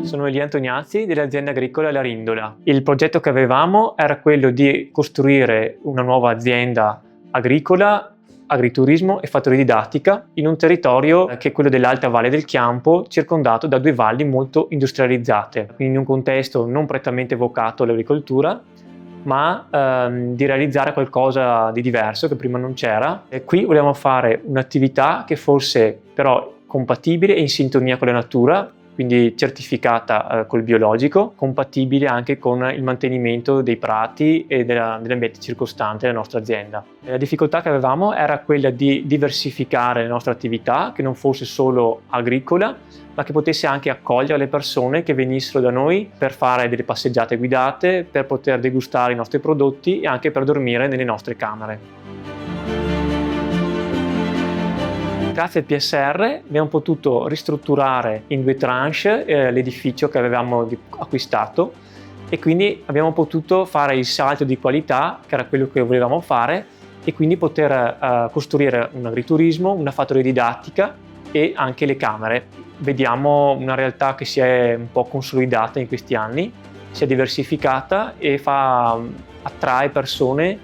Sono Elia Antoniazzi dell'azienda agricola La Rindola. Il progetto che avevamo era quello di costruire una nuova azienda agricola, agriturismo e fattoria didattica in un territorio che è quello dell'Alta Valle del Chiampo, circondato da due valli molto industrializzate, quindi in un contesto non prettamente vocato all'agricoltura, ma di realizzare qualcosa di diverso che prima non c'era. E qui volevamo fare un'attività che fosse però compatibile e in sintonia con la natura, quindi certificata col biologico, compatibile anche con il mantenimento dei prati e dell'ambiente circostante della nostra azienda. La difficoltà che avevamo era quella di diversificare la nostra attività, che non fosse solo agricola, ma che potesse anche accogliere le persone che venissero da noi per fare delle passeggiate guidate, per poter degustare i nostri prodotti e anche per dormire nelle nostre camere. Grazie al PSR abbiamo potuto ristrutturare in 2 tranche l'edificio che avevamo acquistato e quindi abbiamo potuto fare il salto di qualità, che era quello che volevamo fare, e quindi poter costruire un agriturismo, una fattoria didattica e anche le camere. Vediamo una realtà che si è un po' consolidata in questi anni, si è diversificata e attrae persone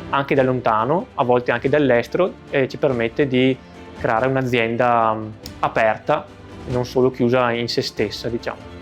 anche da lontano, a volte anche dall'estero, e ci permette di creare un'azienda aperta e non solo chiusa in se stessa, diciamo.